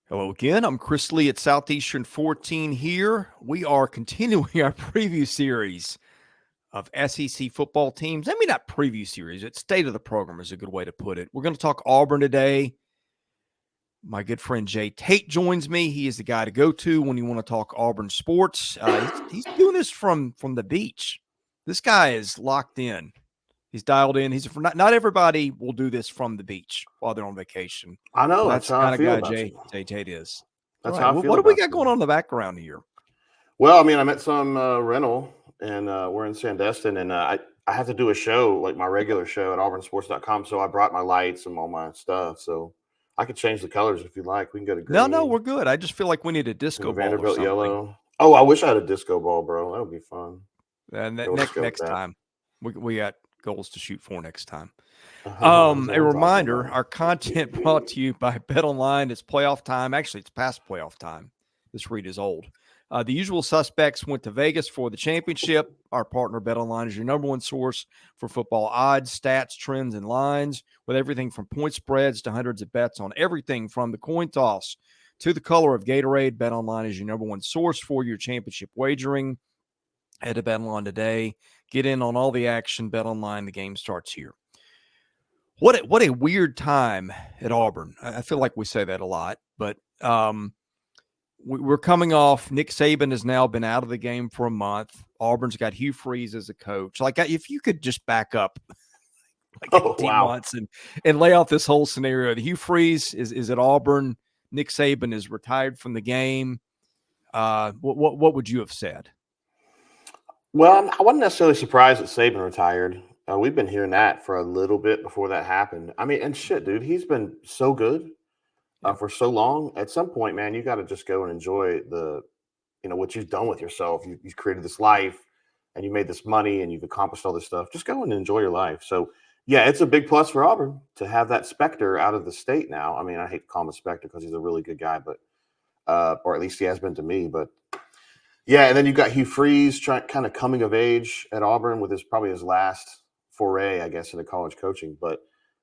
Hello again. I'm Chris Lee at Southeastern 14 here. We are continuing our preview series of SEC football teams. I mean, not preview series, it's state of the program is a good way to put it. We're going to talk Auburn today. My good friend Jay Tate joins me. He is the guy to go to when you want to talk Auburn sports. He's doing this from the beach. This guy is locked in. He's dialed in. He's not everybody will do this from the beach while they're on vacation. I know. But That's that's the how I kind of feel guy about Jay you. Tate is. All That's right. how I Well, feel what do we about got going you. on in the background here? Well, I mean, I'm at some rental, and we're in Sandestin, and I have to do a show, like my regular show at auburnsports.com. So I brought my lights and all my stuff. So I could change the colors if you like. We can go to No, green, we're good. I just feel like we need a we can disco go ball or Vanderbilt something. yellow. Oh, I wish I had a disco ball, bro. That would be fun. And Go let's go with next that. time, we got goals to shoot for next time. That's what A I'm talking reminder: about. our content brought to you by BetOnline. It's playoff time. Actually, it's past playoff time. This read is old. The usual suspects went to Vegas for the championship. Our partner BetOnline is your number one source for football odds, stats, trends, and lines, with everything from point spreads to hundreds of bets on everything from the coin toss to the color of Gatorade. BetOnline is your number one source for your championship wagering. Head to BetOnline today. Get in on all the action. BetOnline. The game starts here. What a weird time at Auburn. I feel like we say that a lot, but we're coming off. Nick Saban has now been out of the game for a month. Auburn's got Hugh Freeze as a coach. Like, if you could just back up like Oh, 18 wow. months and lay out this whole scenario. Hugh Freeze is at Auburn. Nick Saban is retired from the game. What would you have said? Well, I wasn't necessarily surprised that Saban retired. We've been hearing that for a little bit before that happened. I mean, and shit, dude, he's been so good Yeah. for so long. At some point, man, you got to just go and enjoy what you've done with yourself. You've created this life, and you made this money, and you've accomplished all this stuff. Just go and enjoy your life. So, yeah, it's a big plus for Auburn to have that Spectre out of the state now. I mean, I hate to call him a Spectre because he's a really good guy, but or at least he has been to me. But yeah, and then you got Hugh Freeze kind of coming of age at Auburn with probably his last foray, I guess, into college coaching. But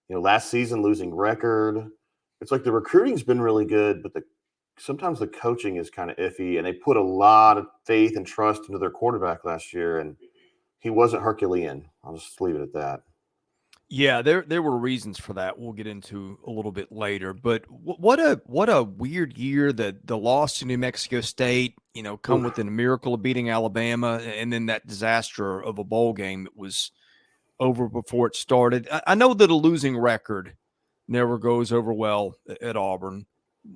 last season losing record. It's like the recruiting's been really good, but sometimes the coaching is kind of iffy. And they put a lot of faith and trust into their quarterback last year, and he wasn't Herculean. I'll just leave it at that. Yeah, there were reasons for that. We'll get into a little bit later. But what a weird year. The loss to New Mexico State, come Oof. within a miracle of beating Alabama, and then that disaster of a bowl game that was over before it started. I know that a losing record never goes over well at Auburn,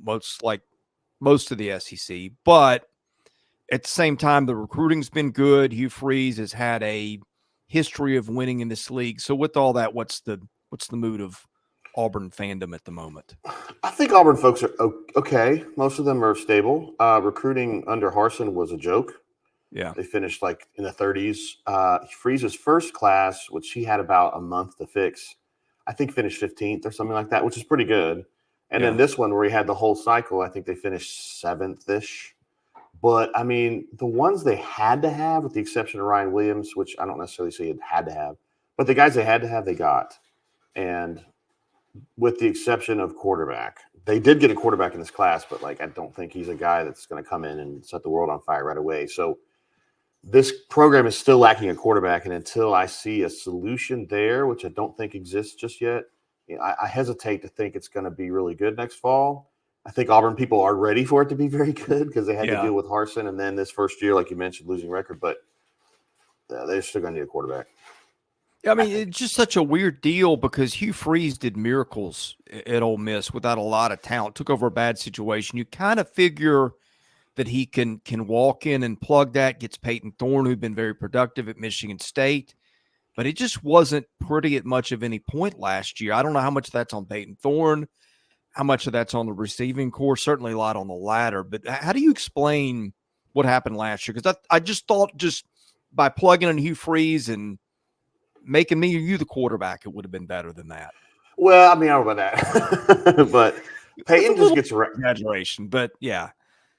most of the SEC. But at the same time, the recruiting's been good. Hugh Freeze has had a history of winning in this league. So with all that, what's the mood of Auburn fandom at the moment? I think Auburn folks are okay. Most of them are stable. Recruiting under Harsin was a joke. Yeah. They finished like in the 30s. Freeze's first class, which he had about a month to fix, I think finished 15th or something like that, which is pretty good. And then this one where he had the whole cycle, I think they finished 7th-ish. But, I mean, the ones they had to have, with the exception of Ryan Williams, which I don't necessarily say it had to have, but the guys they had to have, they got. And with the exception of quarterback, they did get a quarterback in this class, but, I don't think he's a guy that's going to come in and set the world on fire right away. So this program is still lacking a quarterback, and until I see a solution there, which I don't think exists just yet, I hesitate to think it's going to be really good next fall. I think Auburn people are ready for it to be very good because they had to deal with Harsin and then this first year, like you mentioned, losing record. But they're still going to need a quarterback. I mean, it's just such a weird deal because Hugh Freeze did miracles at Ole Miss without a lot of talent. Took over a bad situation. You kind of figure that he can walk in and plug that. Gets Peyton Thorne, who'd been very productive at Michigan State. But it just wasn't pretty at much of any point last year. I don't know how much that's on Peyton Thorne, how much of that's on the receiving core, certainly a lot on the latter. But how do you explain what happened last year? Because I just thought just by plugging in Hugh Freeze and making me or you the quarterback, it would have been better than that. Well, I mean, I don't know about that. But Peyton just gets exaggeration, but yeah.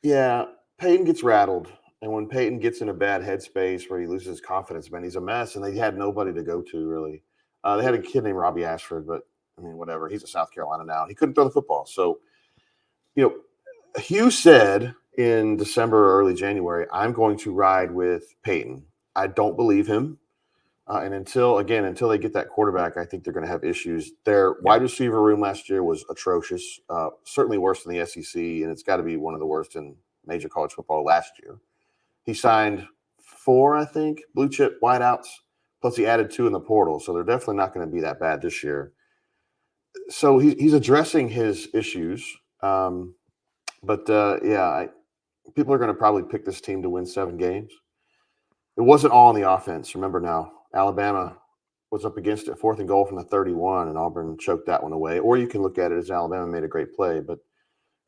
Yeah, Peyton gets rattled. And when Peyton gets in a bad headspace where he loses his confidence, man, he's a mess. And they had nobody to go to, really. They had a kid named Robbie Ashford, but I mean, whatever. He's at South Carolina now. He couldn't throw the football. So, Hugh said in December or early January, I'm going to ride with Peyton. I don't believe him. And until they get that quarterback, I think they're going to have issues. Their wide receiver room last year was atrocious, certainly worse than the SEC, and it's got to be one of the worst in major college football last year. He signed 4, I think, blue chip wideouts, plus he added 2 in the portal, so they're definitely not going to be that bad this year. So he's addressing his issues. People are going to probably pick this team to win 7 games. It wasn't all on the offense. Remember now, Alabama was up against it, 4th and goal from the 31, and Auburn choked that one away. Or you can look at it as Alabama made a great play, but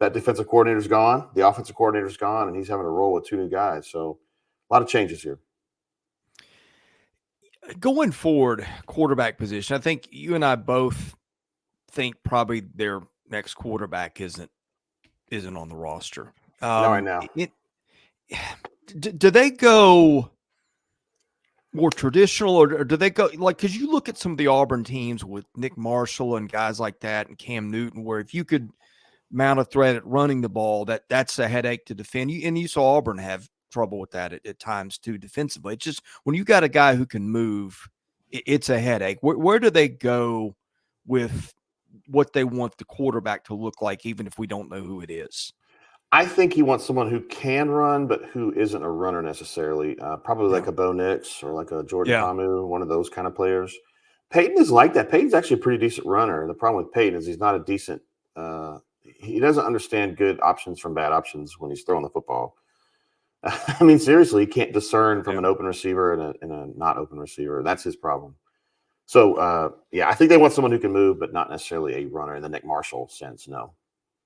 that defensive coordinator's gone, the offensive coordinator's gone, and he's having to roll with 2 new guys. So a lot of changes here. Going forward, quarterback position, I think you and I both think probably their next quarterback isn't on the roster. Not right now. Do they go more traditional, or do they go like, because you look at some of the Auburn teams with Nick Marshall and guys like that and Cam Newton, where if you could mount a threat at running the ball, that's a headache to defend. You saw Auburn have trouble with that at times too defensively. It's just when you got a guy who can move, it's a headache. Where do they go with what they want the quarterback to look like, even if we don't know who it is? I think he wants someone who can run, but who isn't a runner necessarily. Probably like a Bo Nix or like a Jordan Pamu, one of those kind of players. Peyton is like that. Peyton's actually a pretty decent runner. The problem with Peyton is he's not a decent he doesn't understand good options from bad options when he's throwing the football. I mean, seriously, he can't discern from an open receiver and a not open receiver. That's his problem. So, I think they want someone who can move, but not necessarily a runner in the Nick Marshall sense. No,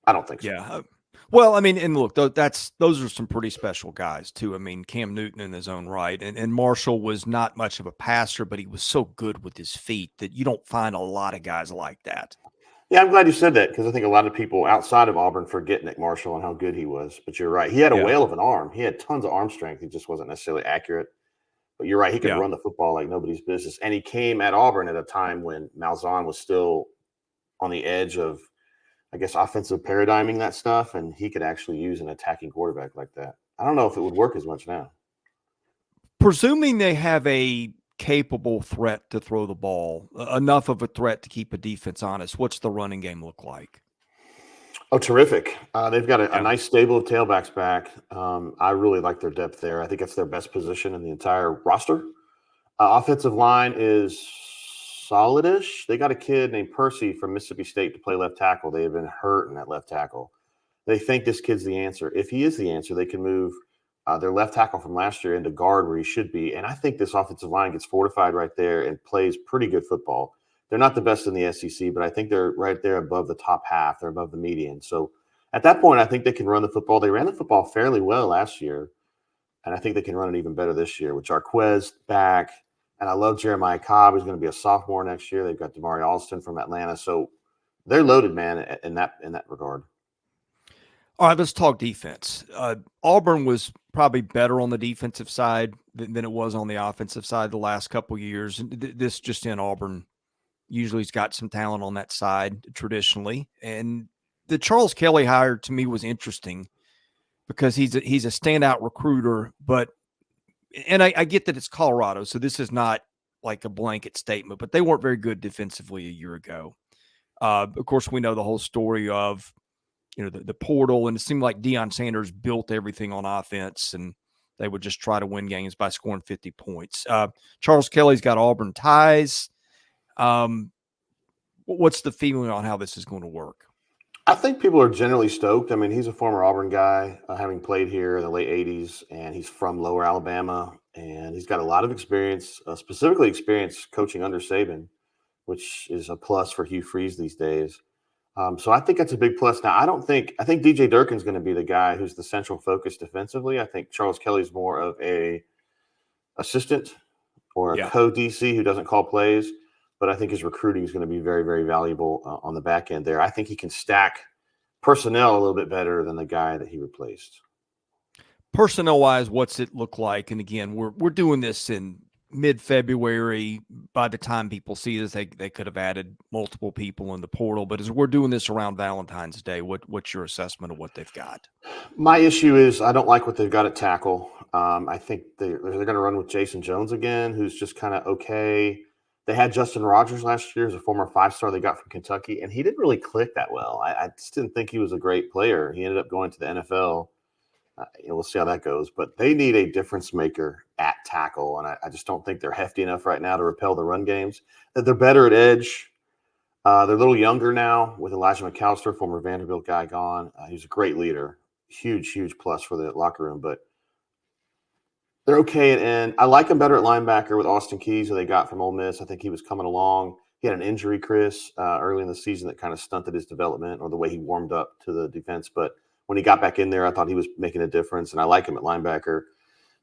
I don't think so. Yeah. Well, I mean, and look, those are some pretty special guys too. I mean, Cam Newton in his own right, and Marshall was not much of a passer, but he was so good with his feet that you don't find a lot of guys like that. Yeah, I'm glad you said that, because I think a lot of people outside of Auburn forget Nick Marshall and how good he was. But you're right. He had a whale of an arm. He had tons of arm strength. He just wasn't necessarily accurate. But you're right. He could run the football like nobody's business. And he came at Auburn at a time when Malzahn was still on the edge of, I guess, offensive paradigming that stuff. And he could actually use an attacking quarterback like that. I don't know if it would work as much now. Presuming they have a capable threat to throw the ball, enough of a threat to keep a defense honest, what's the running game look like? Oh, terrific. They've got a nice stable of tailbacks back. I really like their depth there. I think it's their best position in the entire roster. Offensive line is solid-ish. They got a kid named Percy from Mississippi State to play left tackle. They have been hurting at left tackle. They think this kid's the answer. If he is the answer, they can move their left tackle from last year into guard where he should be. And I think this offensive line gets fortified right there and plays pretty good football. They're not the best in the SEC, but I think they're right there above the top half. They're above the median. So at that point, I think they can run the football. They ran the football fairly well last year, and I think they can run it even better this year with Jarquez back. And I love Jeremiah Cobb, who's going to be a sophomore next year. They've got Damari Alston from Atlanta. So they're loaded, man, in that regard. All right, let's talk defense. Auburn was probably better on the defensive side than it was on the offensive side the last couple of years. And this just in, Auburn usually has got some talent on that side traditionally. And the Charles Kelly hire to me was interesting because he's a standout recruiter, and I get that it's Colorado, so this is not like a blanket statement, but they weren't very good defensively a year ago. Of course, we know the whole story of, the portal, and it seemed like Deion Sanders built everything on offense, and they would just try to win games by scoring 50 points. Charles Kelly's got Auburn ties. What's the feeling on how this is going to work? I think people are generally stoked. I mean, he's a former Auburn guy, having played here in the late 80s, and he's from Lower Alabama, and he's got a lot of experience, specifically experience coaching under Saban, which is a plus for Hugh Freeze these days. So I think that's a big plus. Now, I think DJ Durkin's going to be the guy who's the central focus defensively. I think Charles Kelly's more of a assistant or a co-DC who doesn't call plays, but I think his recruiting is going to be very, very valuable on the back end there. I think he can stack personnel a little bit better than the guy that he replaced. Personnel-wise, what's it look like? And again, we're doing this in mid-February, by the time people see this, they could have added multiple people in the portal. But as we're doing this around Valentine's Day, what's your assessment of what they've got? My issue is I don't like what they've got at tackle. I think they're going to run with Jason Jones again, who's just kind of okay. They had Justin Rogers last year as a former 5-star they got from Kentucky, and he didn't really click that well. I just didn't think he was a great player. He ended up going to the NFL. We'll see how that goes. But they need a difference maker at tackle, and I just don't think they're hefty enough right now to repel the run games. They're better at edge. They're a little younger now with Elijah McAllister, former Vanderbilt guy, gone. He's a great leader. Huge plus for the locker room. But they're okay at end. I like them better at linebacker with Austin Keys, who they got from Ole Miss. I think he was coming along. He had an injury, Chris, early in the season that kind of stunted his development or the way he warmed up to the defense. But when he got back in there, I thought he was making a difference, and I like him at linebacker.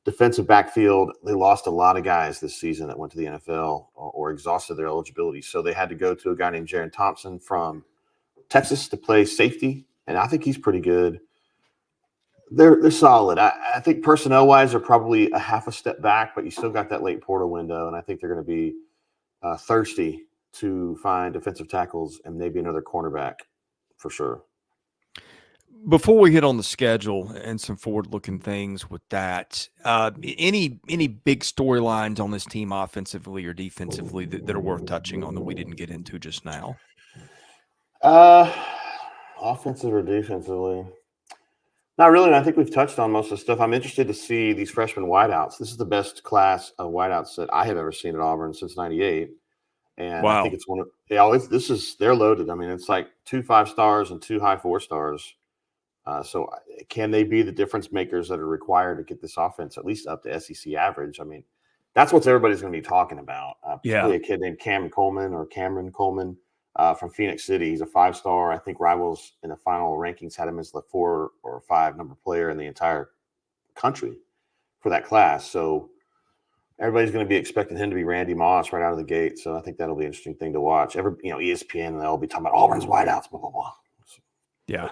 Defensive backfield, they lost a lot of guys this season that went to the NFL or exhausted their eligibility. So they had to go to a guy named Jaron Thompson from Texas to play safety, and I think he's pretty good. They're solid. I think personnel-wise, they're probably a half a step back, but you still got that late portal window, and I think they're going to be thirsty to find defensive tackles and maybe another cornerback for sure. Before we hit on the schedule and some forward-looking things with that, any big storylines on this team offensively or defensively that are worth touching on that we didn't get into just now? Offensive or defensively? Not really. I think we've touched on most of the stuff. I'm interested to see these freshman wideouts. This is the best class of wideouts that I have ever seen at Auburn since '98. And Wow. I think it's one of they're loaded. I mean, it's like 2 5-stars and 2 high 4-stars. So can they be the difference makers that are required to get this offense at least up to SEC average? I mean, that's what everybody's going to be talking about. Particularly a kid named Cameron Coleman from Phoenix City. He's a 5-star. I think Rivals in the final rankings had him as the 4 or 5 number player in the entire country for that class. So everybody's going to be expecting him to be Randy Moss right out of the gate. So I think that'll be an interesting thing to watch. ESPN and they'll be talking about Auburn's wideouts, blah, blah, blah. Yeah.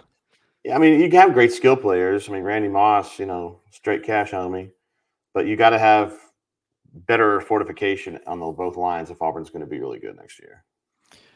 I mean, you can have great skill players. I mean, Randy Moss, straight cash homie. But you got to have better fortification on both lines if Auburn's going to be really good next year.